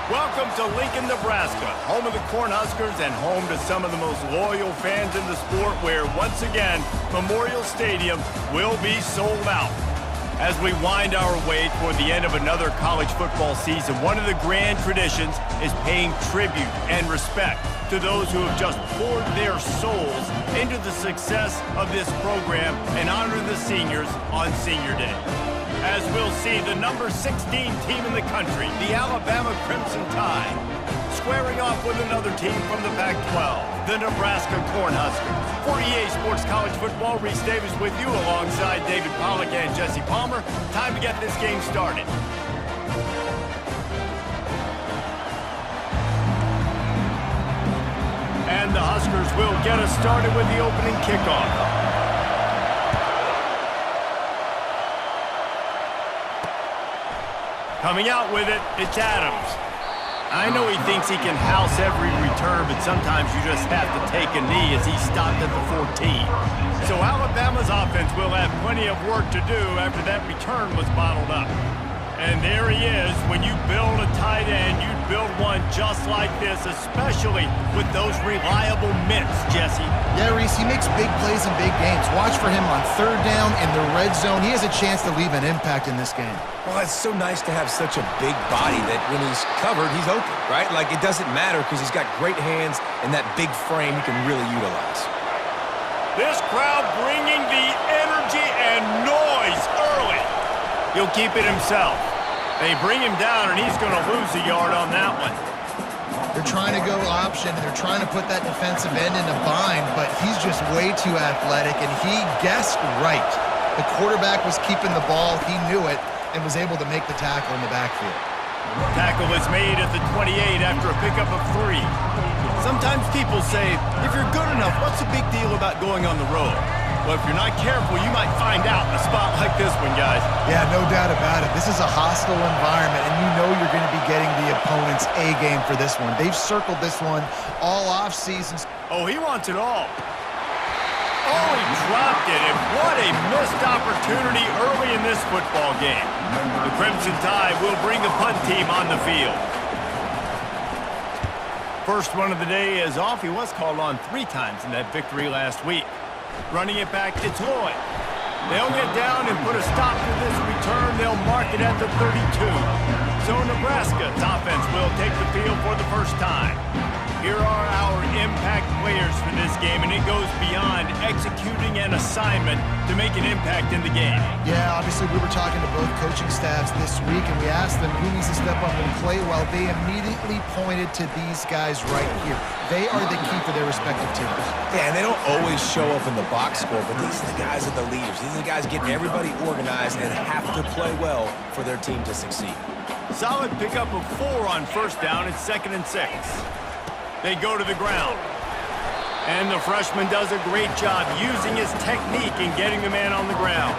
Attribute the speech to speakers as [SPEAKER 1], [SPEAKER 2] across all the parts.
[SPEAKER 1] Welcome to Lincoln, Nebraska, home of the Cornhuskers and home to some of the most loyal fans in the sport where, once again, Memorial Stadium will be sold out. As we wind our way toward the end of another college football season, one of the grand traditions is paying tribute and respect to those who have just poured their souls into the success of this program and honor the seniors on Senior Day. As we'll see, the number 16 team in the country, the Alabama Crimson Tide, squaring off with another team from the Pac-12, the Nebraska Cornhuskers. For EA Sports College Football, Reese Davis with you alongside David Pollack and Jesse Palmer. Time to get this game started. And the Huskers will get us started with the opening kickoff. Coming out with it, it's Adams. I know he thinks he can house every return, but sometimes you just have to take a knee as he stopped at the 14. So Alabama's offense will have plenty of work to do after that return was bottled up. And there he is. When you build a tight end, you build one just like this, especially with those reliable mitts, Jesse.
[SPEAKER 2] Yeah, Reese, he makes big plays in big games. Watch for him on third down in the red zone. He has a chance to leave an impact in this game.
[SPEAKER 3] Well, it's so nice to have such a big body that when he's covered, he's open, right? Like, it doesn't matter because he's got great hands and that big frame he can really utilize.
[SPEAKER 1] This crowd bringing the energy and noise early. He'll keep it himself. They bring him down, and he's going to lose a yard on that one.
[SPEAKER 2] They're trying to go option, and they're trying to put that defensive end in a bind, but he's just way too athletic, and he guessed right. The quarterback was keeping the ball. He knew it and was able to make the tackle in the backfield.
[SPEAKER 1] Tackle is made at the 28 after a pickup of 3. Sometimes people say, if you're good enough, what's the big deal about going on the road? Well, if you're not careful, you might find out in a spot like this one, guys.
[SPEAKER 2] Yeah, no doubt about it. This is a hostile environment, and you know you're going to be getting the opponent's A game for this one. They've circled this one all offseason.
[SPEAKER 1] Oh, he wants it all. Oh, he dropped it, and what a missed opportunity early in this football game. The Crimson Tide will bring the punt team on the field. First one of the day is off. He was called on 3 times in that victory last week. Running it back, it's Lloyd. They'll get down and put a stop to this return. They'll mark it at the 32. So Nebraska's offense will take the field for the first time. Here are our impact players for this game, and it goes beyond executing an assignment to make an impact in the game.
[SPEAKER 2] Yeah, obviously we were talking to both coaching staffs this week, and we asked them who needs to step up and play well. They immediately pointed to these guys right here. They are the key for their respective teams.
[SPEAKER 3] Yeah, and they don't always show up in the box score, but these are the guys that are the leaders. These are the guys getting everybody organized and have to play well for their team to succeed.
[SPEAKER 1] Solid pickup of 4 on first down. It's 2nd and 6. They go to the ground. And the freshman does a great job using his technique and getting the man on the ground.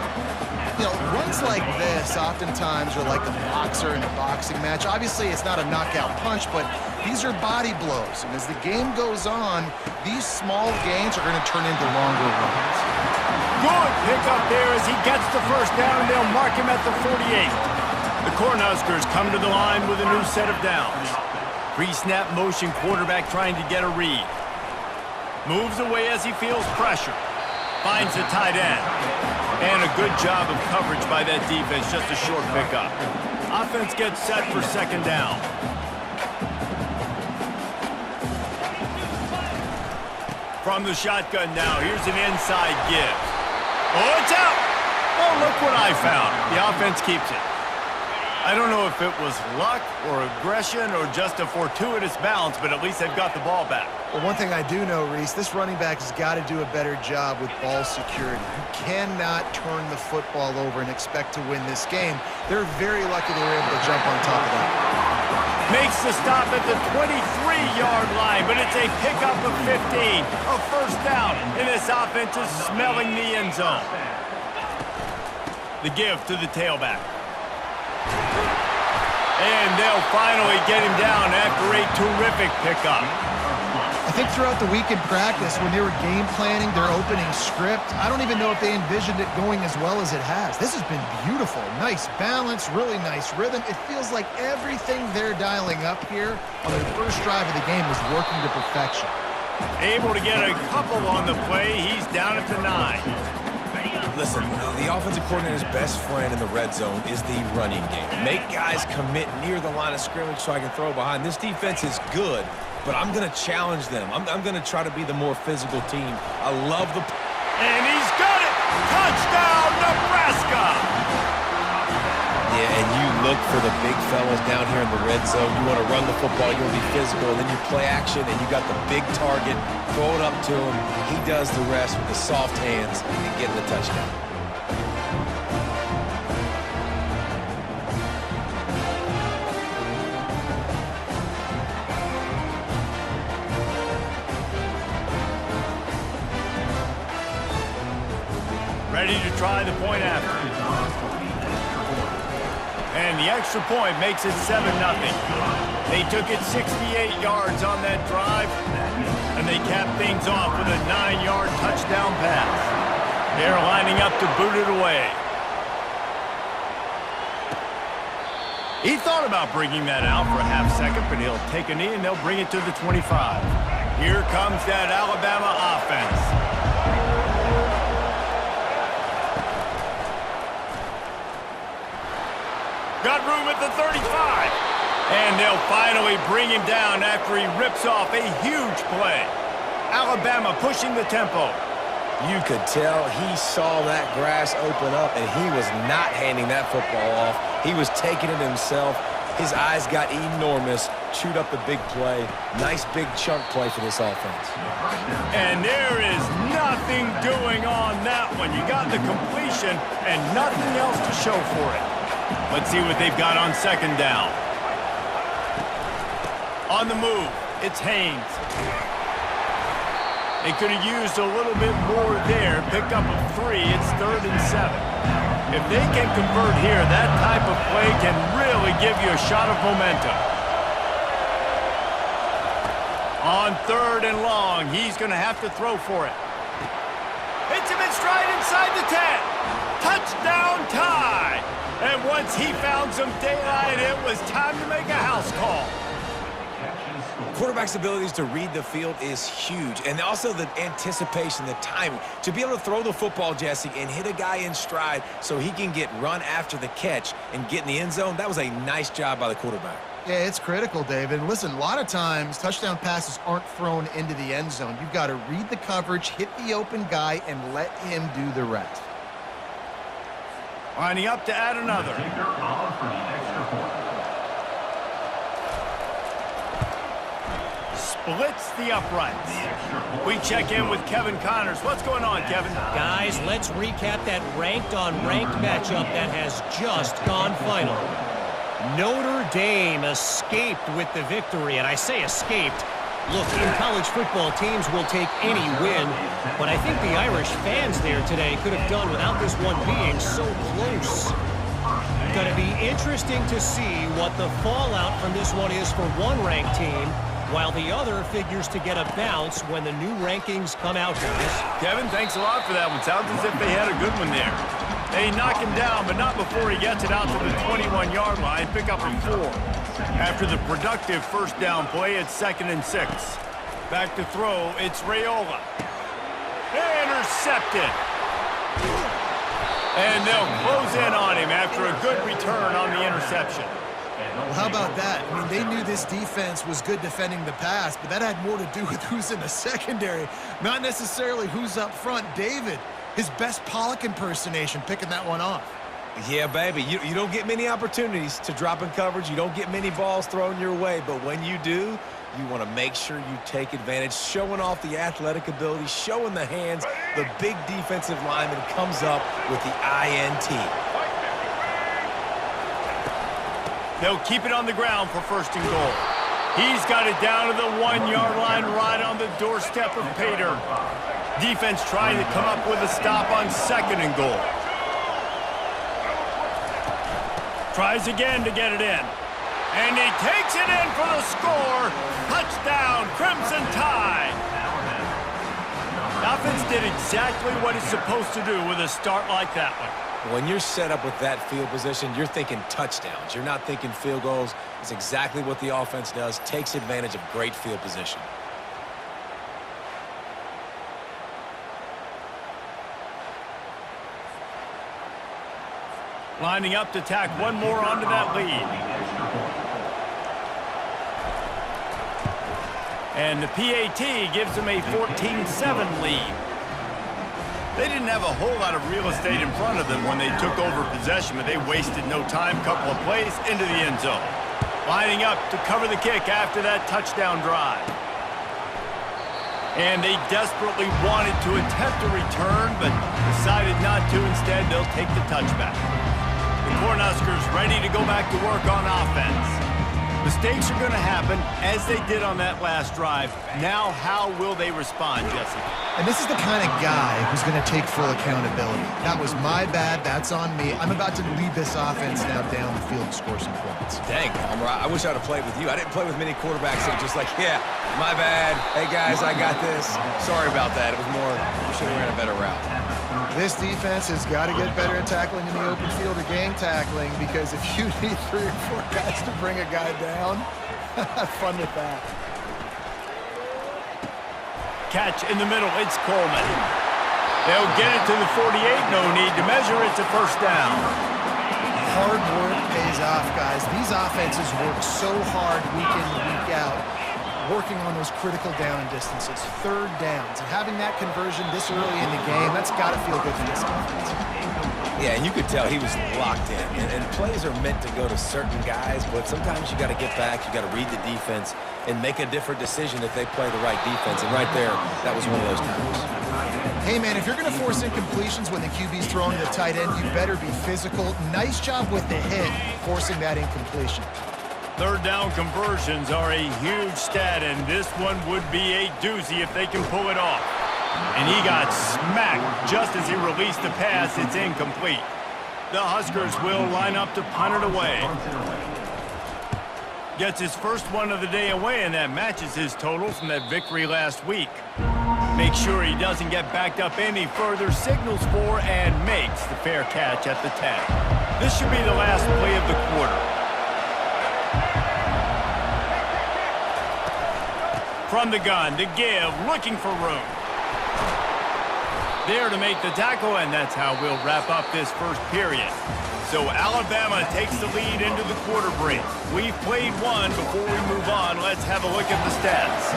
[SPEAKER 2] You know, runs like this oftentimes are like a boxer in a boxing match. Obviously, it's not a knockout punch, but these are body blows. And as the game goes on, these small gains are going to turn into longer runs.
[SPEAKER 1] Good pickup there as he gets the first down, and they'll mark him at the 48. The Cornhuskers come to the line with a new set of downs. Pre-snap motion quarterback trying to get a read. Moves away as he feels pressure. Finds the tight end. And a good job of coverage by that defense, just a short pickup. Offense gets set for 2nd down. From the shotgun now, here's an inside give. Oh, it's out! Oh, look what I found. The offense keeps it. I don't know if it was luck or aggression or just a fortuitous bounce, but at least they've got the ball back.
[SPEAKER 2] Well, one thing I do know, Reese, this running back has got to do a better job with ball security. You cannot turn the football over and expect to win this game. They're very lucky they were able to jump on top of that.
[SPEAKER 1] Makes the stop at the 23-yard line, but it's a pickup of 15. A first down, and this offense is smelling the end zone. The give to the tailback. And they'll finally get him down after a terrific pickup.
[SPEAKER 2] I think throughout the week in practice, when they were game planning their opening script, I don't even know if they envisioned it going as well as it has. This has been beautiful. Nice balance, really nice rhythm. It feels like everything they're dialing up here on their first drive of the game is working to perfection.
[SPEAKER 1] Able to get a couple on the play. He's down at the 9.
[SPEAKER 3] Listen, the offensive coordinator's best friend in the red zone is the running game. Make guys commit near the line of scrimmage so I can throw behind. This defense is good, but I'm going to challenge them. I'm going to try to be the more physical team. I love the...
[SPEAKER 1] And he's got it! Touchdown, Nebraska!
[SPEAKER 3] Yeah, and you look for the big fellas down here in the red zone. You want to run the football, you want to be physical, and then you play action, and you got the big target. Throw it up to him. He does the rest with the soft hands and getting the touchdown.
[SPEAKER 1] Ready to try the point after. And the extra point makes it 7-0. They took it 68 yards on that drive, and they capped things off with a 9-yard touchdown pass. They're lining up to boot it away. He thought about bringing that out for a half second, but he'll take a knee and they'll bring it to the 25. Here comes that Alabama offense. Got room at the 35. And they'll finally bring him down after he rips off a huge play. Alabama pushing the tempo.
[SPEAKER 3] You could tell he saw that grass open up, and he was not handing that football off. He was taking it himself. His eyes got enormous, chewed up the big play. Nice big chunk play for this offense.
[SPEAKER 1] And there is nothing doing on that one. You got the completion and nothing else to show for it. Let's see what they've got on second down. On the move, it's Haynes. They could have used a little bit more there. Picked up a 3. It's 3rd and 7. If they can convert here, that type of play can really give you a shot of momentum. On 3rd and long, he's going to have to throw for it. Hits him in stride inside the 10. Touchdown tie. And once he found some daylight, it was time to make a house call.
[SPEAKER 3] Quarterback's abilities to read the field is huge, and also the anticipation, the timing. To be able to throw the football, Jesse, and hit a guy in stride so he can get run after the catch and get in the end zone, that was a nice job by the quarterback.
[SPEAKER 2] Yeah, it's critical, David. Listen, a lot of times touchdown passes aren't thrown into the end zone. You've got to read the coverage, hit the open guy, and let him do the rest.
[SPEAKER 1] Lining up to add another. Splits the uprights. We check in with Kevin Connors. What's going on, Kevin?
[SPEAKER 4] Guys, let's recap that ranked-on-ranked matchup that has just gone final. Notre Dame escaped with the victory, and I say escaped. Look, in college football, teams will take any win, but I think the Irish fans there today could have done without this one being so close. Going to be interesting to see what the fallout from this one is for one ranked team, while the other figures to get a bounce when the new rankings come out, guys.
[SPEAKER 1] Kevin, thanks a lot for that one. Sounds as if they had a good one there. They knock him down, but not before he gets it out to the 21-yard line. Pick up a 4. After the productive first down play, it's 2nd and 6. Back to throw, it's Raiola. Intercepted. And they'll close in on him after a good return on the interception.
[SPEAKER 2] Well, how about that? I mean, they knew this defense was good defending the pass, but that had more to do with who's in the secondary, not necessarily who's up front. David, his best Pollock impersonation, picking that one off.
[SPEAKER 3] Yeah, baby, you don't get many opportunities to drop in coverage. You don't get many balls thrown your way, but when you do, you want to make sure you take advantage, showing off the athletic ability, showing the hands. The big defensive lineman comes up with the INT.
[SPEAKER 1] They'll keep it on the ground for 1st and goal. He's got it down to the 1-yard line right on the doorstep of Pater. Defense trying to come up with a stop on 2nd and goal. Tries again to get it in. And he takes it in for the score. Touchdown, Crimson Tide. The offense did exactly what it's supposed to do with a start like that one.
[SPEAKER 3] When you're set up with that field position, you're thinking touchdowns. You're not thinking field goals. It's exactly what the offense does, takes advantage of great field position.
[SPEAKER 1] Lining up to tack one more onto that lead. And the PAT gives them a 14-7 lead. They didn't have a whole lot of real estate in front of them when they took over possession, but they wasted no time. Couple of plays into the end zone. Lining up to cover the kick after that touchdown drive. And they desperately wanted to attempt a return, but decided not to. Instead, they'll take the touchback. The Cornhuskers ready to go back to work on offense. Mistakes are going to happen, as they did on that last drive. Now, how will they respond, Jesse?
[SPEAKER 2] And this is the kind of guy who's going to take full accountability. That was my bad. That's on me. I'm about to lead this offense now down the field and score some points.
[SPEAKER 3] Dang, I wish I'd have played with you. I didn't play with many quarterbacks that are just like, yeah, my bad. Hey, guys, I got this. Sorry about that. It was more, we should have ran a better route.
[SPEAKER 2] This defense has got to get better at tackling in the open field or gang tackling, because if you need 3 or 4 guys to bring a guy down, have fun with that.
[SPEAKER 1] Catch in the middle, it's Coleman. They'll get it to the 48, no need to measure, it's a first down.
[SPEAKER 2] Hard work pays off, guys. These offenses work so hard week in and week out, working on those critical down distances, third downs. And having that conversion this early in the game, that's got to feel good for this offense.
[SPEAKER 3] Yeah, and you could tell he was locked in. And plays are meant to go to certain guys, but sometimes you got to get back, you got to read the defense, and make a different decision if they play the right defense. And right there, that was one of those times.
[SPEAKER 2] Hey, man, if you're going to force incompletions when the QB's throwing to the tight end, you better be physical. Nice job with the hit, forcing that incompletion.
[SPEAKER 1] Third down conversions are a huge stat, and this one would be a doozy if they can pull it off. And he got smacked just as he released the pass. It's incomplete. The Huskers will line up to punt it away. Gets his first one of the day away, and that matches his total from that victory last week. Make sure he doesn't get backed up any further, signals for and makes the fair catch at the 10. This should be the last play of the quarter. From the gun to give, looking for room. There to make the tackle, and that's how we'll wrap up this first period. So Alabama takes the lead into the quarter break. We've played one. Before we move on, let's have a look at the stats.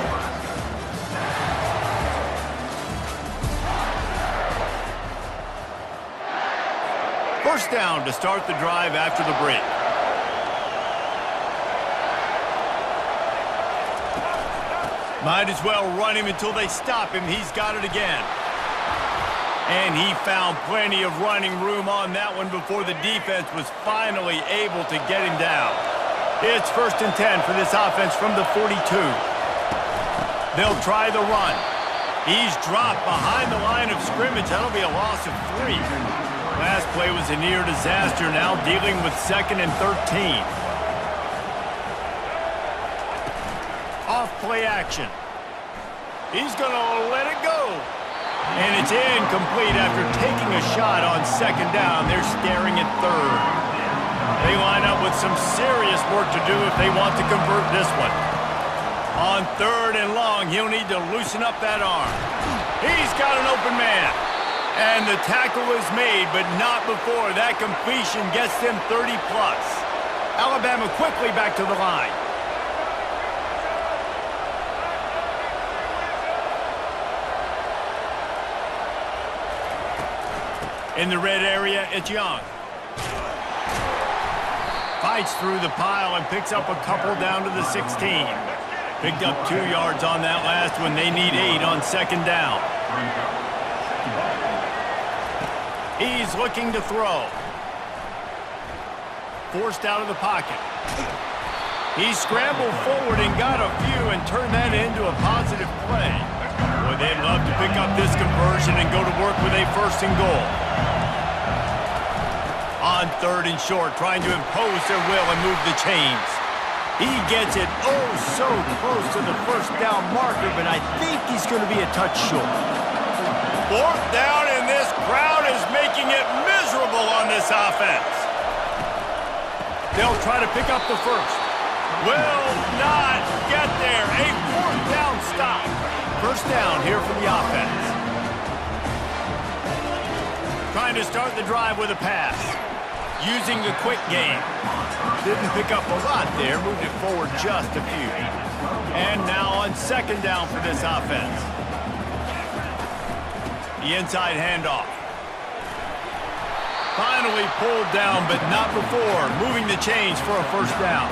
[SPEAKER 1] First down to start the drive after the break. Might as well run him until they stop him. He's got it again. And he found plenty of running room on that one before the defense was finally able to get him down. It's 1st and 10 for this offense from the 42. They'll try the run. He's dropped behind the line of scrimmage. That'll be a loss of 3. Last play was a near disaster, now dealing with 2nd and 13. Off play action. He's going to let it go. And it's incomplete after taking a shot on 2nd down. They're staring at 3rd. They line up with some serious work to do if they want to convert this one. On 3rd and long, he'll need to loosen up that arm. He's got an open man. And the tackle is made, but not before that completion gets them 30+. Alabama quickly back to the line. In the red area, it's Young. Fights through the pile and picks up a couple down to the 16. Picked up 2 yards on that last one. They need 8 on 2nd down. He's looking to throw. Forced out of the pocket. He scrambled forward and got a few and turned that into a positive play. Boy, they'd love to pick up this conversion and go to work with a 1st and goal. On 3rd and short, trying to impose their will and move the chains. He gets it oh so close to the first down marker, but I think he's going to be a touch short. Fourth down, and this crowd is making it miserable on this offense. They'll try to pick up the first. Will not get there. A fourth down stop. First down here for the offense. Trying to start the drive with a pass. Using the quick game. Didn't pick up a lot there. Moved it forward just a few. And now on second down for this offense. The inside handoff. Finally pulled down, but not before. Moving the chains for a first down.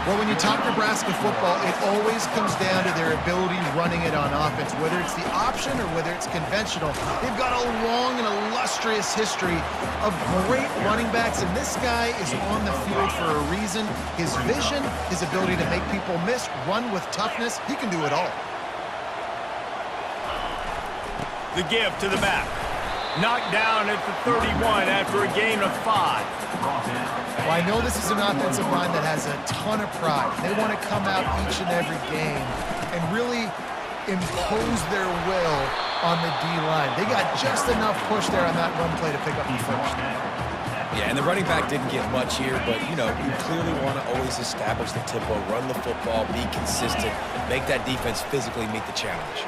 [SPEAKER 2] Well, when you talk Nebraska football, it always comes down to their ability running it on offense, whether it's the option or whether it's conventional. They've got a long and illustrious history of great running backs, and this guy is on the field for a reason. His vision, his ability to make people miss, run with toughness, he can do it all.
[SPEAKER 1] The give to the back. Knocked down at the 31 after a gain of 5.
[SPEAKER 2] Well, I know this is an offensive line that has a ton of pride. They want to come out each and every game and really impose their will on the D-line. They got just enough push there on that run play to pick up the first.
[SPEAKER 3] Yeah, and the running back didn't get much here, but, you know, you clearly want to always establish the tempo, run the football, be consistent, make that defense physically meet the challenge.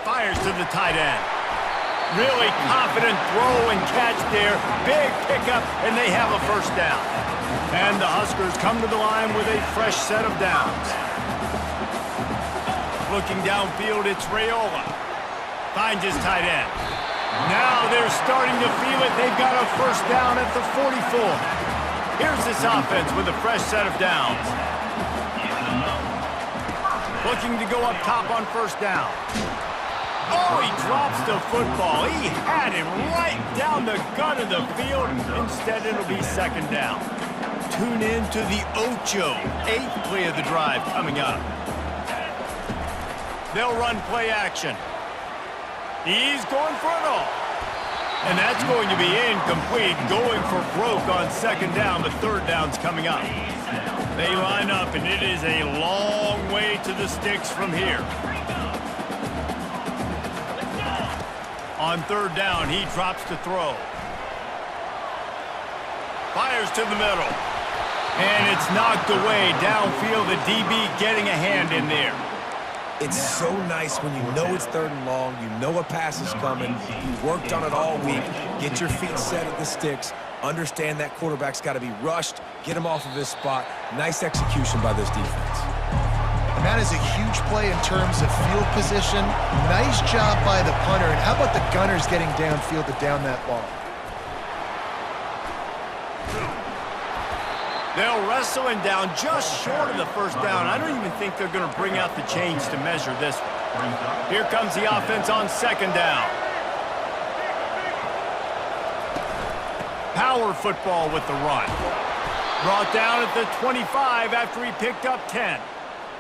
[SPEAKER 1] Fires to the tight end. Really confident throw and catch there. Big pickup, and they have a first down. And the Huskers come to the line with a fresh set of downs. Looking downfield, it's Raiola. Finds his tight end. Now they're starting to feel it. They've got a first down at the 44. Here's this offense with a fresh set of downs. Looking to go up top on first down. Oh, he drops the football. He had him right down the gut of the field. Instead, it'll be second down. Tune in to the Ocho. 8th play of the drive coming up. They'll run play action. He's going for it all. And that's going to be incomplete. Going for broke on second down, but third down's coming up. They line up, and it is a long way to the sticks from here. On third down, he drops to throw. Fires to the middle. And it's knocked away downfield. The DB getting a hand in there.
[SPEAKER 3] It's so nice when you know it's third and long, you know a pass is coming, you worked on it all week, get your feet set at the sticks, understand that quarterback's got to be rushed, get him off of his spot. Nice execution by this defense.
[SPEAKER 2] And that is a huge play in terms of field position. Nice job by the punter. And how about the gunners getting downfield to down that ball?
[SPEAKER 1] They'll wrestle him down just short of the first down. I don't even think they're going to bring out the chains to measure this one. Here comes the offense on second down. Power football with the run. Brought down at the 25 after he picked up 10.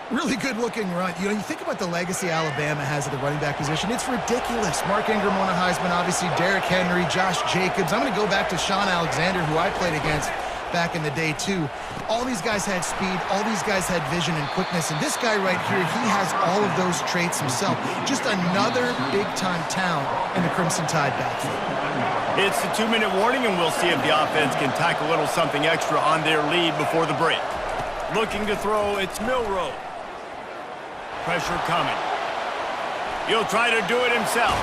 [SPEAKER 2] Really good-looking run. You know, you think about the legacy Alabama has at the running back position. It's ridiculous. Mark Ingram won a Heisman, obviously Derrick Henry, Josh Jacobs. I'm going to go back to Sean Alexander, who I played against back in the day, too. All these guys had speed. All these guys had vision and quickness. And this guy right here, he has all of those traits himself. Just another big-time talent in the Crimson Tide backfield.
[SPEAKER 1] It's the 2-minute warning, and we'll see if the offense can tack a little something extra on their lead before the break. Looking to throw, it's Milroe. Pressure coming. He'll try to do it himself.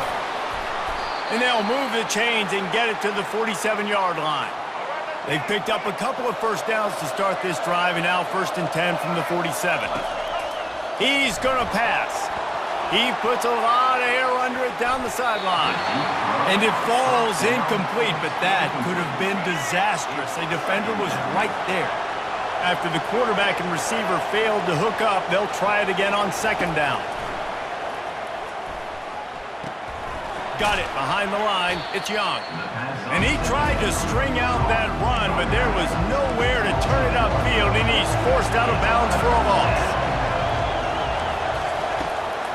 [SPEAKER 1] And they'll move the chains and get it to the 47-yard line. They've picked up a couple of first downs to start this drive, and now 1st and 10 from the 47. He's going to pass. He puts a lot of air under it down the sideline. And it falls incomplete, but that could have been disastrous. A defender was right there. After the quarterback and receiver failed to hook up, they'll try it again on second down. Got it behind the line. It's Young. And he tried to string out that run, but there was nowhere to turn it upfield, and he's forced out of bounds for a loss.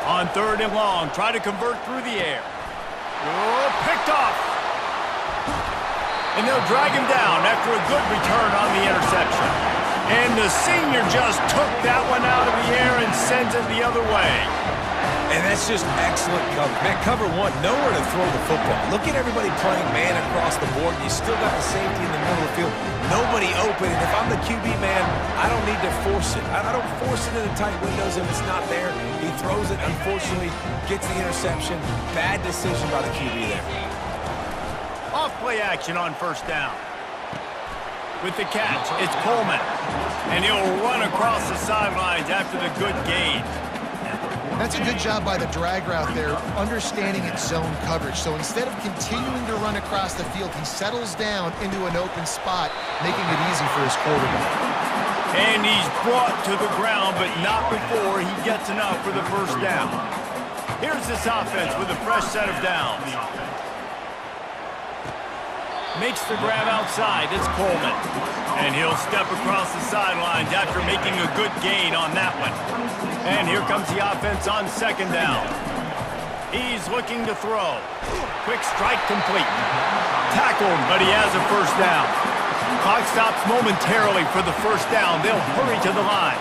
[SPEAKER 1] On third and long, try to convert through the air. Oh, picked off. And they'll drag him down after a good return on the interception. And the senior just took that one out of the air and sends it the other way.
[SPEAKER 3] And that's just excellent cover. Man, cover one, nowhere to throw the football. Look at everybody playing man across the board. You still got the safety in the middle of the field. Nobody open. And if I'm the QB, man, I don't need to force it. I don't force it into tight windows if it's not there. He throws it, unfortunately, gets the interception. Bad decision by the QB there.
[SPEAKER 1] Off play action on first down. With the catch, it's Coleman. And he'll run across the sidelines after the good gain.
[SPEAKER 2] That's a good job by the drag route there, understanding its zone coverage. So instead of continuing to run across the field, he settles down into an open spot, making it easy for his quarterback.
[SPEAKER 1] And he's brought to the ground, but not before he gets enough for the first down. Here's this offense with a fresh set of downs. Makes the grab outside. It's Coleman. And he'll step across the sidelines after making a good gain on that one. And here comes the offense on second down. He's looking to throw. Quick strike complete. Tackled, but he has a first down. Clock stops momentarily for the first down. They'll hurry to the line.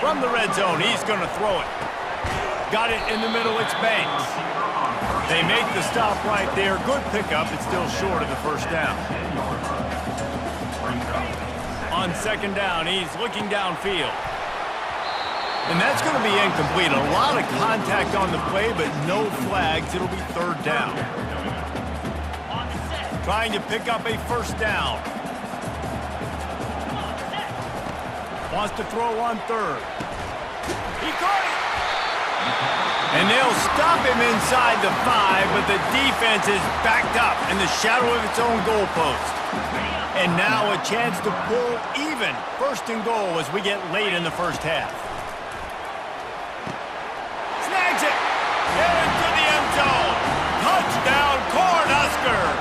[SPEAKER 1] From the red zone, he's going to throw it. Got it in the middle. It's Banks. They make the stop right there. Good pickup. It's still short of the first down. On second down, he's looking downfield. And that's going to be incomplete. A lot of contact on the play, but no flags. It'll be third down. Trying to pick up a first down. Wants to throw on third. He caught it! And they'll stop him inside the 5, but the defense is backed up in the shadow of its own goalpost. And now a chance to pull even. First and goal as we get late in the first half. Snags it! Into the end zone! Touchdown, Cornhuskers!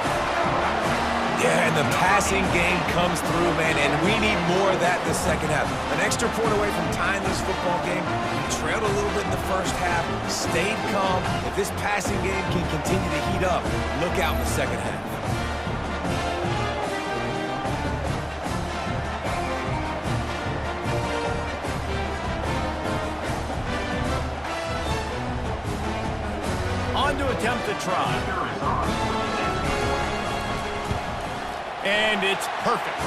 [SPEAKER 3] Yeah, and the passing game comes through, man, and we need more of that in the second half. An extra point away from tying this football game. You trailed a little bit in the first half, stayed calm. If this passing game can continue to heat up, look out in the second half.
[SPEAKER 1] On to attempt to try. And it's perfect.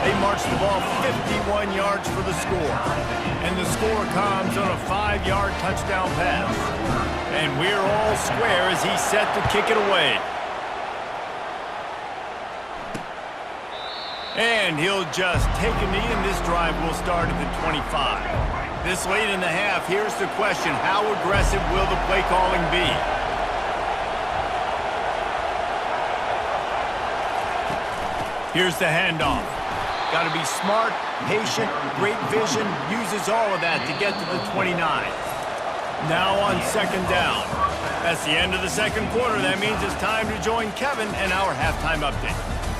[SPEAKER 1] They march the ball 51 yards for the score. And the score comes on a 5-yard touchdown pass. And we're all square as he's set to kick it away. And he'll just take a knee, and this drive will start at the 25. This late in the half, here's the question. How aggressive will the play calling be? Here's the handoff. Got to be smart, patient, great vision, uses all of that to get to the 29. Now on second down. That's the end of the second quarter. That means it's time to join Kevin and our halftime update.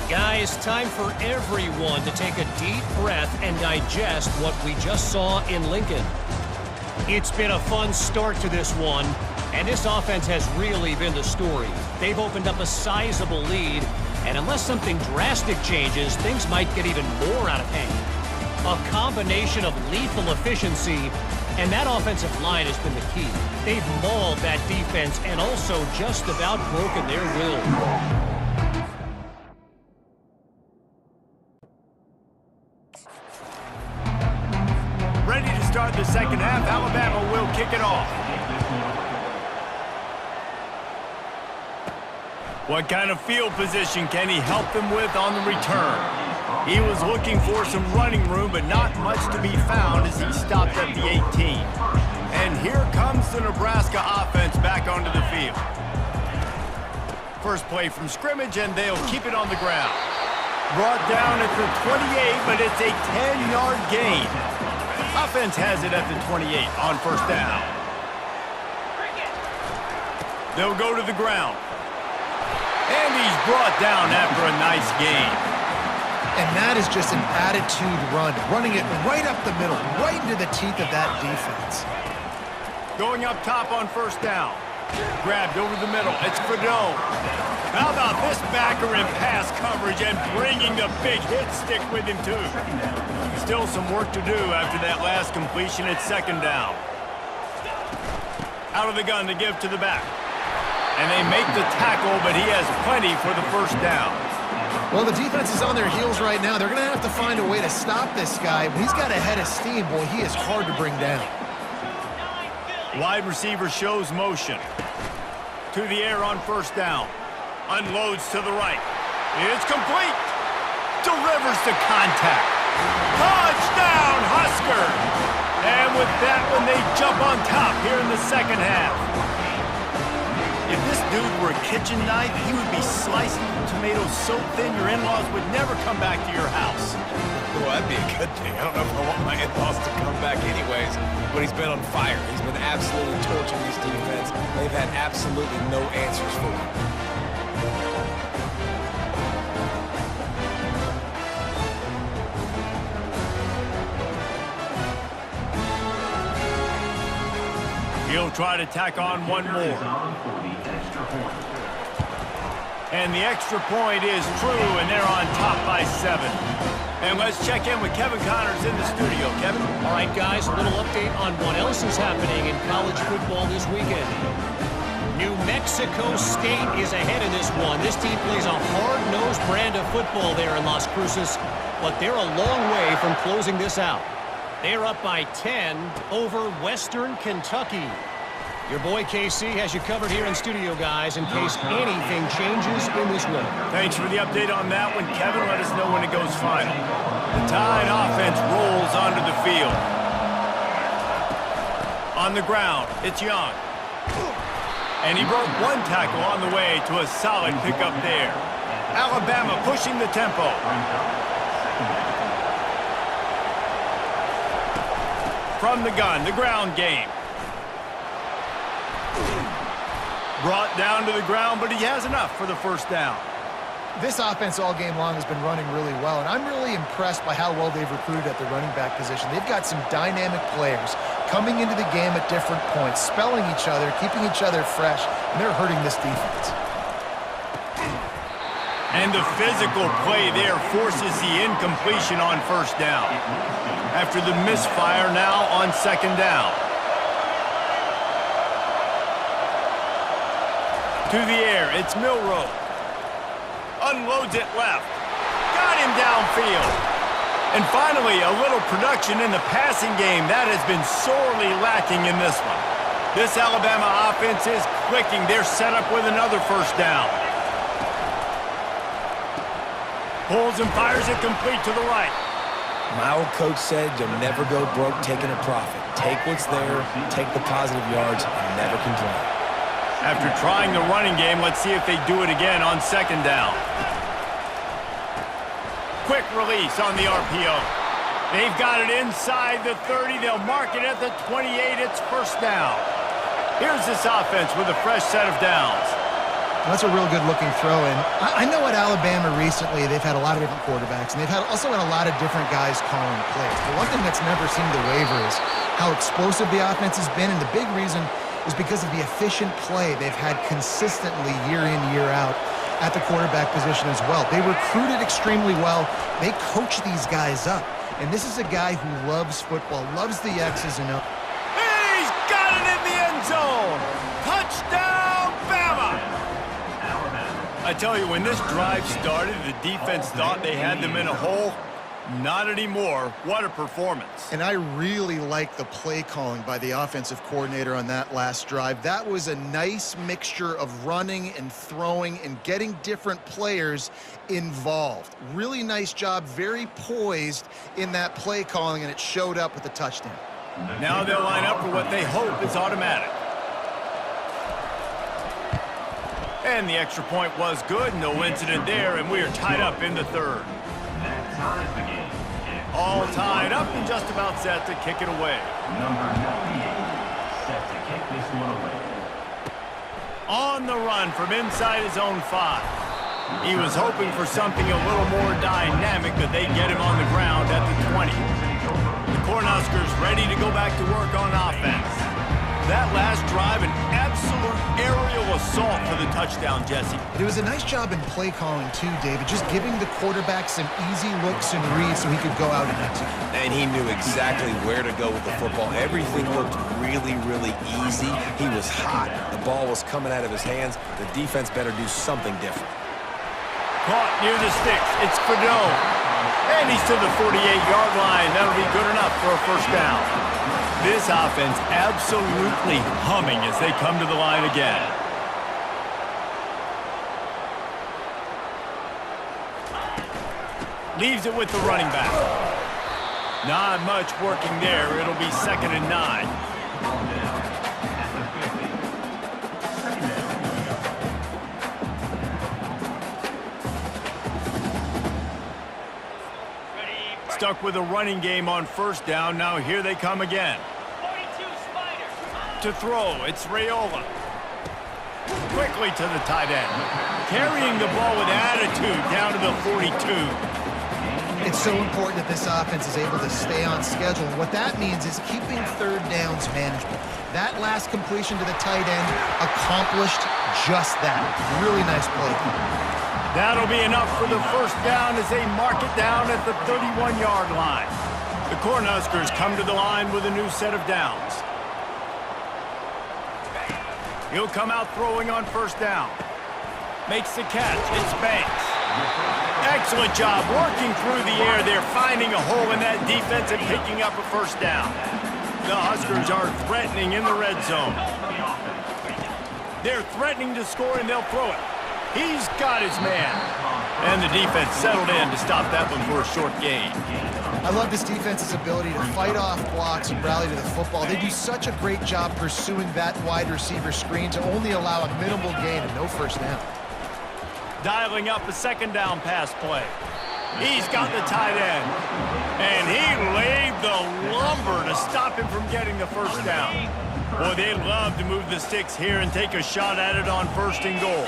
[SPEAKER 4] Guys, time for everyone to take a deep breath and digest what we just saw in Lincoln. It's been a fun start to this one, and this offense has really been the story. They've opened up a sizable lead, and unless something drastic changes, things might get even more out of hand. A combination of lethal efficiency, and that offensive line has been the key. They've mauled that defense and also just about broken their will.
[SPEAKER 1] Ready to start the second half. Alabama will kick it off. What kind of field position can he help them with on the return? He was looking for some running room, but not much to be found as he stopped at the 18. And here comes the Nebraska offense back onto the field. First play from scrimmage, and they'll keep it on the ground. Brought down at the 28, but it's a 10-yard gain. Offense has it at the 28 on first down. They'll go to the ground. And he's brought down after a nice gain.
[SPEAKER 2] And that is just an attitude run, running it right up the middle, right into the teeth of that defense.
[SPEAKER 1] Going up top on first down. Grabbed over the middle. It's Fedot. How about this backer in pass coverage and bringing the big hit stick with him, too. Still some work to do after that last completion at second down. Out of the gun to give to the back. And they make the tackle, but he has plenty for the first down.
[SPEAKER 2] Well, the defense is on their heels right now. They're going to have to find a way to stop this guy. When he's got a head of steam, boy, he is hard to bring down.
[SPEAKER 1] Wide receiver shows motion. To the air on first down. Unloads to the right. It's complete. Delivers to contact. Touchdown, Husker! And with that one, they jump on top here in the second half. If this dude were a kitchen knife, he would be slicing tomatoes so thin your in-laws would never come back to your house.
[SPEAKER 3] Well, that'd be a good thing. I don't know if I want my in-laws to come back anyways, but he's been on fire. He's been absolutely torching this defense. They've had absolutely no answers for him.
[SPEAKER 1] He'll try to tack on one more. And the extra point is true, and they're on top by 7. And let's check in with Kevin Connors in the studio. Kevin?
[SPEAKER 4] All right, guys, a little update on what else is happening in college football this weekend. New Mexico State is ahead in this one. This team plays a hard-nosed brand of football there in Las Cruces, but they're a long way from closing this out. They're up by 10 over Western Kentucky. Your boy KC has you covered here in studio, guys, in case anything changes in this one.
[SPEAKER 1] Thanks for the update on that one, Kevin. Let us know when it goes final. The Tide offense rolls onto the field. On the ground, it's Young. And he broke one tackle on the way to a solid pickup there. Alabama pushing the tempo. From the gun, the ground game. Brought down to the ground, but he has enough for the first down.
[SPEAKER 2] This offense all game long has been running really well, and I'm really impressed by how well they've recruited at the running back position. They've got some dynamic players coming into the game at different points, spelling each other, keeping each other fresh, and they're hurting this defense.
[SPEAKER 1] And the physical play there forces the incompletion on first down. After the misfire now on second down. To the air, it's Milroe. Unloads it left. Got him downfield. And finally, a little production in the passing game. That has been sorely lacking in this one. This Alabama offense is clicking. They're set up with another first down. Pulls and fires it complete to the right.
[SPEAKER 3] My old coach said you'll never go broke taking a profit. Take what's there, take the positive yards, and never complain.
[SPEAKER 1] After trying the running game, let's see if they do it again on second down. Quick release on the RPO. They've got it inside the 30. They'll mark it at the 28. It's first down. Here's this offense with a fresh set of downs.
[SPEAKER 2] That's a real good-looking throw, and I know at Alabama recently they've had a lot of different quarterbacks, and they've also had a lot of different guys calling plays. But one thing that's never seemed to waver is how explosive the offense has been, and the big reason is because of the efficient play they've had consistently year in, year out at the quarterback position as well. They recruited extremely well. They coach these guys up. And this is a guy who loves football, loves the X's and O's.
[SPEAKER 1] He's got it in the end zone. Touchdown, Bama! I tell you, when this drive started, the defense thought they had them in a hole. Not anymore. What a performance.
[SPEAKER 2] And I really like the play calling by the offensive coordinator on that last drive. That was a nice mixture of running and throwing and getting different players involved. Really nice job, very poised in that play calling, and it showed up with a touchdown.
[SPEAKER 1] Now they'll line up for what they hope is automatic. And the extra point was good. No incident there, and we are tied up in the third. All tied up and just about set to kick it away.
[SPEAKER 5] Number 98, set to kick this one away.
[SPEAKER 1] On the run from inside his own 5. He was hoping for something a little more dynamic, but they get him on the ground at the 20. The Cornhuskers ready to go back to work on offense. That last drive, an absolute aerial assault for the touchdown, Jesse.
[SPEAKER 2] It was a nice job in play calling too, David, just giving the quarterback some easy looks and reads so he could go out and execute.
[SPEAKER 3] And he knew exactly where to go with the football. Everything looked really, really easy. He was hot. The ball was coming out of his hands. The defense better do something different.
[SPEAKER 1] Caught near the sticks. It's Fedot. And he's to the 48-yard line. That'll be good enough for a first down. This offense absolutely humming as they come to the line again. Leaves it with the running back. Not much working there. It'll be 2nd and 9. Stuck with a running game on first down. Now here they come again. To throw, it's Raiola. Quickly to the tight end. Carrying the ball with attitude down to the 42.
[SPEAKER 2] It's so important that this offense is able to stay on schedule. And what that means is keeping third downs manageable. That last completion to the tight end accomplished just that. Really nice play.
[SPEAKER 1] That'll be enough for the first down as they mark it down at the 31-yard line. The Cornhuskers come to the line with a new set of downs. He'll come out throwing on first down. Makes the catch. It's Banks. Excellent job working through the air there, finding a hole in that defense and picking up a first down. The Huskers are threatening in the red zone. They're threatening to score, and they'll throw it. He's got his man. And the defense settled in to stop that one for a short gain.
[SPEAKER 2] I love this defense's ability to fight off blocks and rally to the football. They do such a great job pursuing that wide receiver screen to only allow a minimal gain and no first down.
[SPEAKER 1] Dialing up a second down pass play. He's got the tight end. And he laid the lumber to stop him from getting the first down. Boy, they love to move the sticks here and take a shot at it on 1st and goal.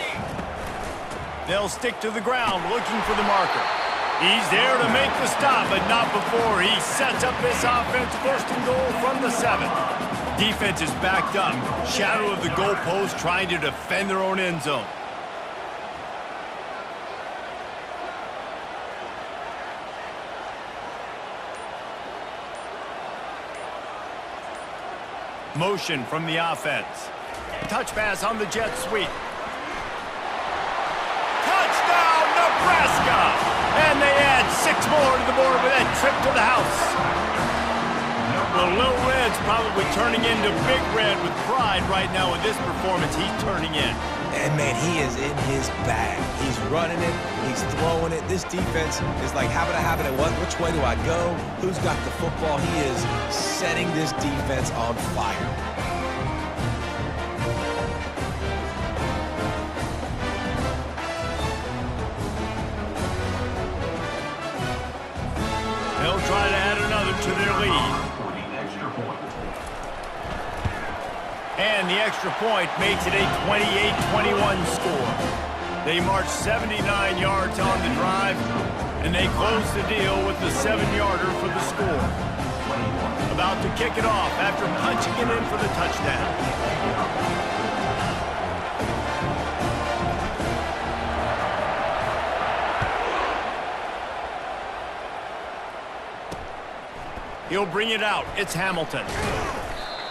[SPEAKER 1] They'll stick to the ground looking for the marker. He's there to make the stop, but not before he sets up this offense 1st and goal from the 7. Defense is backed up. Shadow of the goalpost trying to defend their own end zone. Motion from the offense. Touch pass on the jet sweep. Touchdown, Nebraska! And they add 6 more to the board with that trip to the house. The Little Red's probably turning into Big Red with pride right now with this performance he's turning in.
[SPEAKER 3] And, man, he is in his bag. He's running it. He's throwing it. This defense is like, have it? Which way do I go? Who's got the football? He is setting this defense on fire.
[SPEAKER 1] They'll try to add another to their lead. And the extra point makes it a 28-21 score. They march 79 yards on the drive, and they close the deal with the 7-yarder for the score. About to kick it off after punching it in for the touchdown. He'll bring it out. It's Hamilton.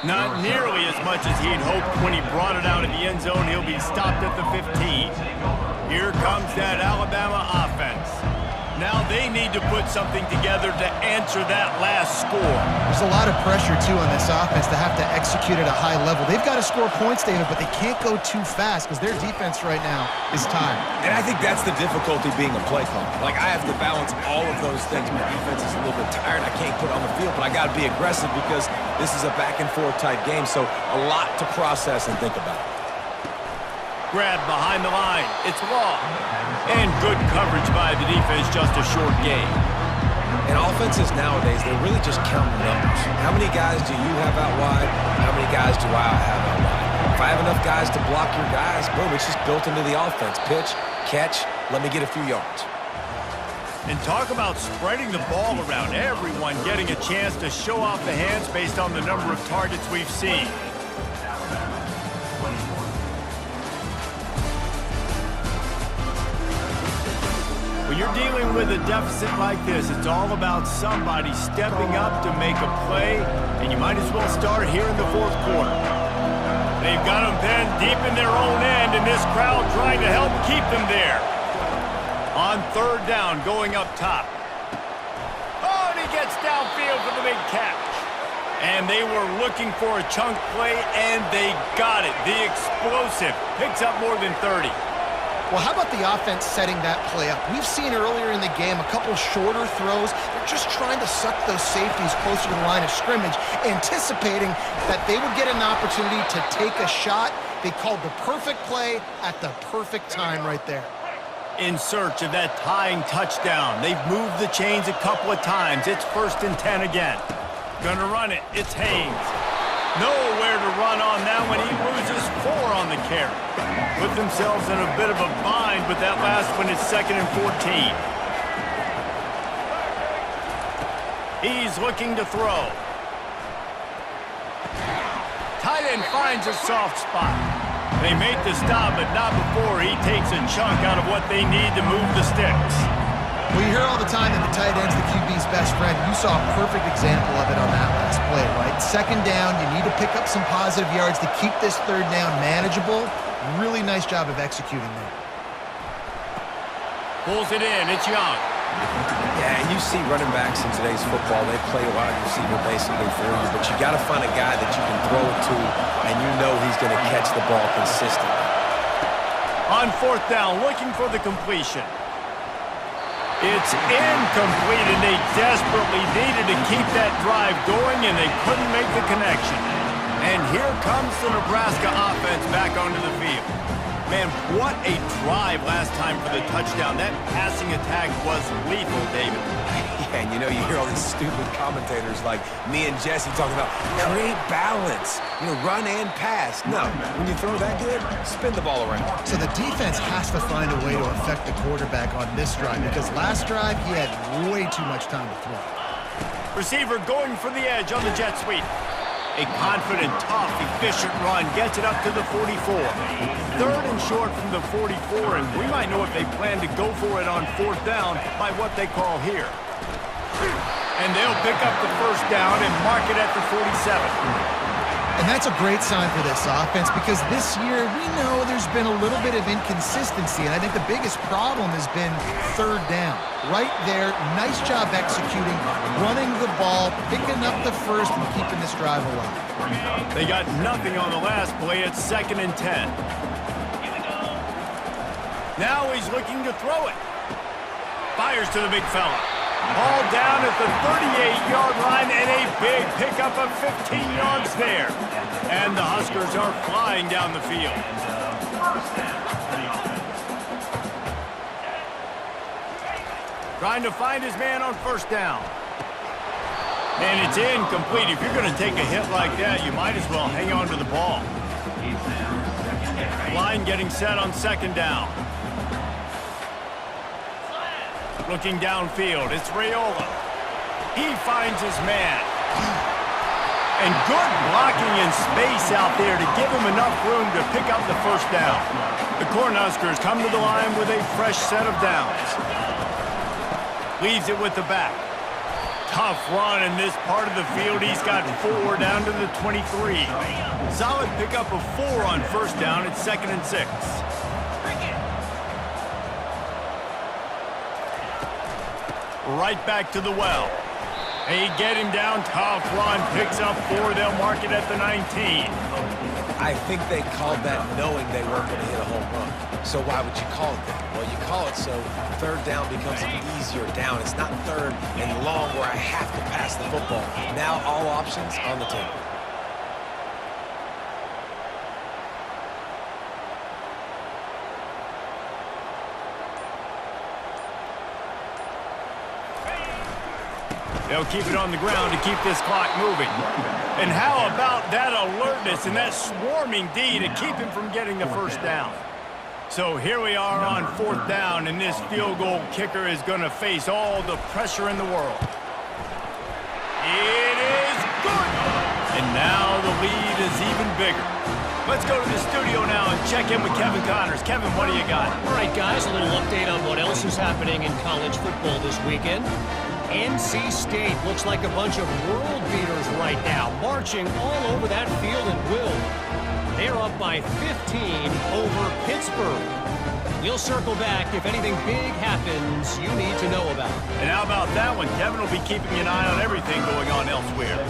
[SPEAKER 1] Not nearly as much as he'd hoped when he brought it out of the end zone. He'll be stopped at the 15. Here comes that Alabama offense. Now they need to put something together to answer that last score.
[SPEAKER 2] There's a lot of pressure, too, on this offense to have to execute at a high level. They've got to score points, David, but they can't go too fast because their defense right now is tired.
[SPEAKER 3] And I think that's the difficulty being a play caller. Like, I have to balance all of those things. My defense is a little bit tired. I can't put it on the field, but I got to be aggressive because this is a back-and-forth type game, so a lot to process and think about.
[SPEAKER 1] Grab behind the line. It's Law. And good coverage by the defense, just a short gain.
[SPEAKER 3] And offenses nowadays, they're really just counting numbers. How many guys do you have out wide? How many guys do I have out wide? If I have enough guys to block your guys, boom, it's just built into the offense. Pitch, catch, let me get a few yards.
[SPEAKER 1] And talk about spreading the ball around. Everyone getting a chance to show off the hands based on the number of targets we've seen. When you're dealing with a deficit like this, it's all about somebody stepping up to make a play, and you might as well start here in the fourth quarter. They've got them pinned deep in their own end, and this crowd trying to help keep them there. On third down, going up top. Oh, and he gets downfield for the big catch. And they were looking for a chunk play, and they got it. The explosive picks up more than 30.
[SPEAKER 2] Well, how about the offense setting that play up? We've seen earlier in the game a couple shorter throws. They're just trying to suck those safeties closer to the line of scrimmage, anticipating that they would get an opportunity to take a shot. They called the perfect play at the perfect time right there.
[SPEAKER 1] In search of that tying touchdown. They've moved the chains a couple of times. It's 1st and 10 again. Gonna run it. It's Haynes. Nowhere to run on that one. He loses 4 on the carry. Put themselves in a bit of a bind, but that last one is 2nd and 14. He's looking to throw. Tight end finds a soft spot. They make the stop, but not before he takes a chunk out of what they need to move the sticks.
[SPEAKER 2] We hear all the time that the tight end's the QB's best friend. You saw a perfect example of it on that last play, right? 2nd down, you need to pick up some positive yards to keep this 3rd down manageable. Really nice job of executing there.
[SPEAKER 1] Pulls it in. It's Young.
[SPEAKER 3] Yeah, and you see running backs in today's football, they play a wide receiver basically for you, but you got to find a guy that you can throw it to, and you know he's going to catch the ball consistently.
[SPEAKER 1] On 4th down, looking for the completion. It's incomplete, and they desperately needed to keep that drive going, and they couldn't make the connection. And here comes the Nebraska offense back onto the field. Man, what a drive last time for the touchdown. That passing attack was lethal, David.
[SPEAKER 3] Yeah, and you know, you hear all these stupid commentators like me and Jesse talking about create balance, you know, run and pass. No, when you throw that good, spin the ball around.
[SPEAKER 2] So the defense has to find a way to affect the quarterback on this drive, because last drive he had way too much time to throw.
[SPEAKER 1] Receiver going for the edge on the jet sweep. A confident, tough, efficient run gets it up to the 44. 3rd and short from the 44, and we might know if they plan to go for it on 4th down by what they call here. And they'll pick up the 1st down and mark it at the 47.
[SPEAKER 2] And that's a great sign for this offense, because this year we know there's been a little bit of inconsistency, and I think the biggest problem has been 3rd down. Right there, nice job executing, running the ball, picking up the 1st, and keeping this drive alive.
[SPEAKER 1] They got nothing on the last play. It's 2nd and 10. Now he's looking to throw it. Fires to the big fella. Ball down at the 38-yard line, and a big pickup of 15 yards there. And the Huskers are flying down the field. Trying to find his man on 1st down. And it's incomplete. If you're going to take a hit like that, you might as well hang on to the ball. Line getting set on 2nd down. Looking downfield, it's Raiola. He finds his man. And good blocking in space out there to give him enough room to pick up the 1st down. The Cornhuskers come to the line with a fresh set of downs. Leaves it with the back. Tough run in this part of the field. He's got 4 down to the 23. Solid pickup of 4 on 1st down. It's 2nd and 6. Right back to the well. They get him down. Tough run. Picks up 4. They'll mark it at the 19.
[SPEAKER 3] I think they called that knowing they weren't going to hit a home run. So why would you call it that? Well, you call it so 3rd down becomes an easier down. It's not 3rd and long where I have to pass the football. Now all options on the table.
[SPEAKER 1] They'll keep it on the ground to keep this clock moving. And how about that alertness and that swarming D to keep him from getting the 1st down? So here we are on 4th down, and this field goal kicker is going to face all the pressure in the world. It is good! And now the lead is even bigger. Let's go to the studio now and check in with Kevin Connors. Kevin, what do you got?
[SPEAKER 4] All right, guys, a little update on what else is happening in college football this weekend. NC State looks like a bunch of world beaters right now, marching all over that field at will. They're up by 15 over Pittsburgh. We'll circle back if anything big happens you need to know about.
[SPEAKER 1] And how about that one? Kevin will be keeping an eye on everything going on elsewhere.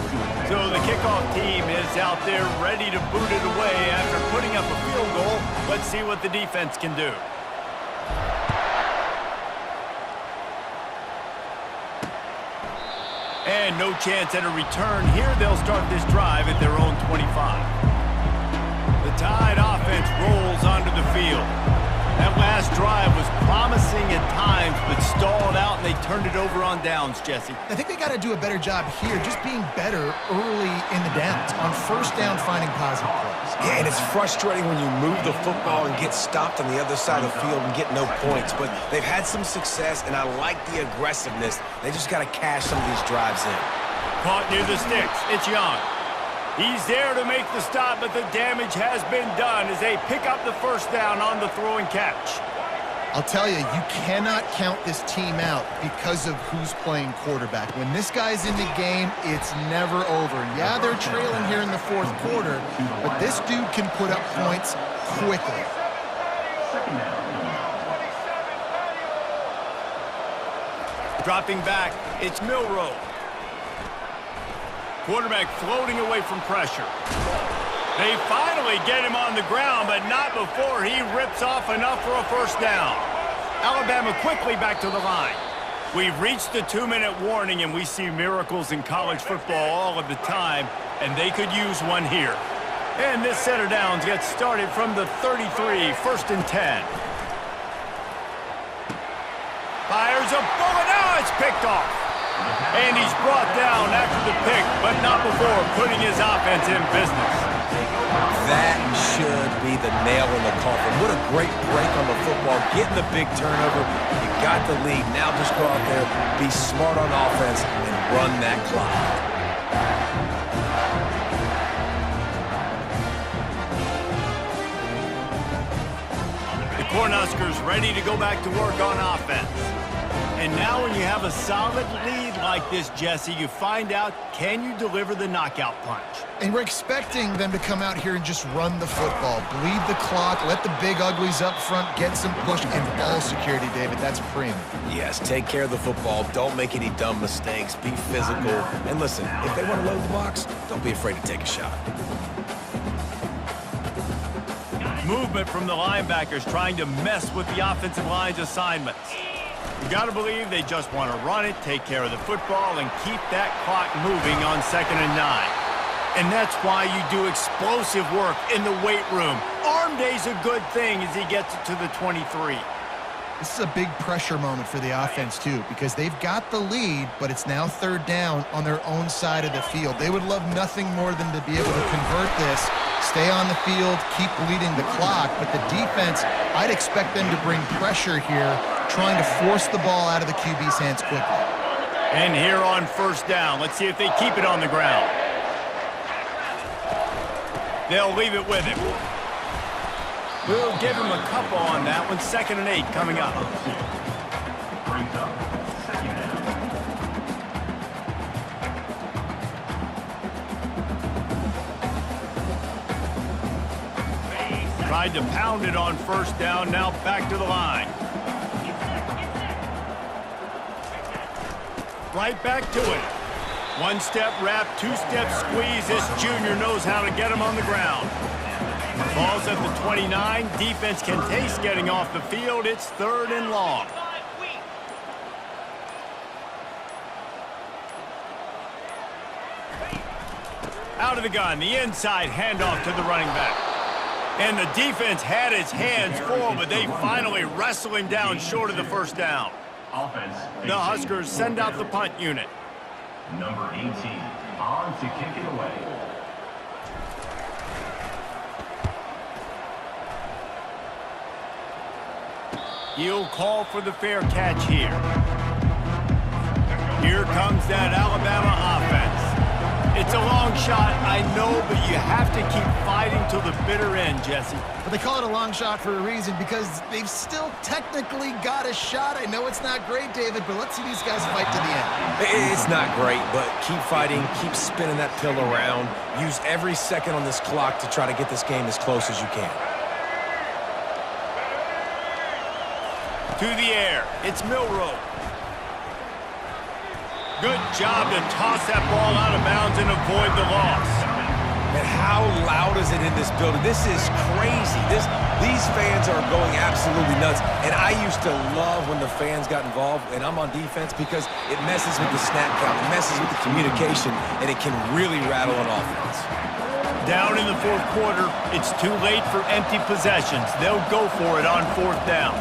[SPEAKER 1] So the kickoff team is out there ready to boot it away after putting up a field goal. Let's see what the defense can do. And no chance at a return here. They'll start this drive at their own 25. The Tide offense rolls onto the field. That last drive was promising at times, but stalled out, and they turned it over on downs, Jesse.
[SPEAKER 2] I think they got to do a better job here, just being better early in the downs, on first down finding positive plays.
[SPEAKER 3] Yeah, and it's frustrating when you move the football and get stopped on the other side of the field and get no points. But they've had some success, and I like the aggressiveness. They just got to cash some of these drives in.
[SPEAKER 1] Caught near the sticks. It's Young. He's there to make the stop, but the damage has been done as they pick up the first down on the throw and catch.
[SPEAKER 2] I'll tell you, you cannot count this team out because of who's playing quarterback. When this guy's in the game, it's never over. Yeah, they're trailing here in the fourth quarter, but this dude can put up points quickly.
[SPEAKER 1] Dropping back, it's Milroe. Quarterback floating away from pressure. They finally get him on the ground, but not before he rips off enough for a first down. Alabama quickly back to the line. We've reached the 2-minute warning, and we see miracles in college football all of the time, and they could use one here. And this set of downs gets started from the 33, 1st and 10. Fires a bullet. Now it's picked off. And he's brought down after the pick, but not before putting his offense in business.
[SPEAKER 3] That should be the nail in the coffin. What a great break on the football. Getting the big turnover. You got the lead. Now just go out there, be smart on offense, and run that clock.
[SPEAKER 1] The Cornhuskers ready to go back to work on offense. And now when you have a solid lead like this, Jesse, you find out, can you deliver the knockout punch?
[SPEAKER 2] And we're expecting them to come out here and just run the football, bleed the clock, let the big uglies up front, get some push, and ball security, David. That's premium.
[SPEAKER 3] Yes, take care of the football. Don't make any dumb mistakes. Be physical. And listen, if they want to load the box, don't be afraid to take a shot.
[SPEAKER 1] Movement from the linebackers trying to mess with the offensive line's assignments. You got to believe they just want to run it, take care of the football, and keep that clock moving on 2nd and 9. And that's why you do explosive work in the weight room. Arm day's a good thing as he gets it to the 23.
[SPEAKER 2] This is a big pressure moment for the offense, too, because they've got the lead, but it's now 3rd down on their own side of the field. They would love nothing more than to be able to convert this, stay on the field, keep bleeding the clock, but the defense, I'd expect them to bring pressure here, trying to force the ball out of the QB's hands quickly.
[SPEAKER 1] And here on 1st down, let's see if they keep it on the ground. They'll leave it with him. We'll give him a couple on that one. 2nd and 8 coming up. Tried to pound it on 1st down, now back to the line. Right back to it. 1-step wrap, 2-step squeeze. This junior knows how to get him on the ground. Ball's at the 29. Defense can taste getting off the field. It's 3rd and long. Out of the gun, the inside handoff to the running back. And the defense had its hands full, but they finally wrestle him down short of the 1st down. The Huskers send out the punt unit.
[SPEAKER 5] Number 18, on to kick it away.
[SPEAKER 1] He'll call for the fair catch here. Here comes that Alabama offense. It's a long shot, I know, but you have to keep fighting till the bitter end, Jesse.
[SPEAKER 2] But they call it a long shot for a reason because they've still technically got a shot. I know it's not great, David, but let's see these guys fight to the end.
[SPEAKER 3] It's not great, but keep fighting, keep spinning that pill around. Use every second on this clock to try to get this game as close as you can.
[SPEAKER 1] To the air, it's Milroe. Good job to toss that ball out of bounds and avoid the loss.
[SPEAKER 3] And how loud is it in this building? This is crazy. These fans are going absolutely nuts. And I used to love when the fans got involved, and I'm on defense because it messes with the snap count, it messes with the communication, and it can really rattle an offense.
[SPEAKER 1] Down in the fourth quarter, it's too late for empty possessions. They'll go for it on fourth down.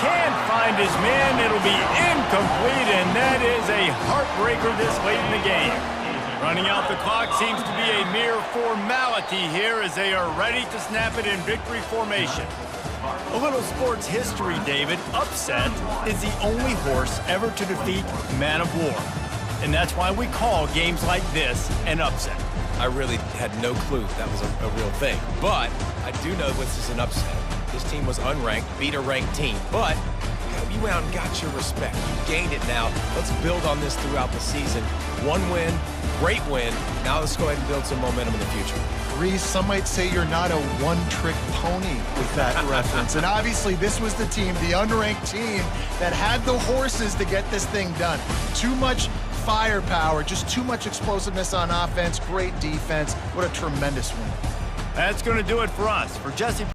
[SPEAKER 1] Can't find his man. It'll be incomplete, and that is a heartbreaker this late in the game. Running out the clock seems to be a mere formality here as they are ready to snap it in victory formation. A little sports history, David. Upset is the only horse ever to defeat Man of War. And that's why we call games like this an upset.
[SPEAKER 3] I really had no clue that was a real thing. But I do know this is an upset. This team was unranked, beat a ranked team. But you went out and got your respect. You gained it now. Let's build on this throughout the season. One win, great win. Now let's go ahead and build some momentum in the future.
[SPEAKER 2] Reese, some might say you're not a one-trick pony with that reference. And obviously, this was the team, the unranked team, that had the horses to get this thing done. Too much firepower, just too much explosiveness on offense, great defense. What a tremendous win.
[SPEAKER 1] That's going to do it for us. For Jesse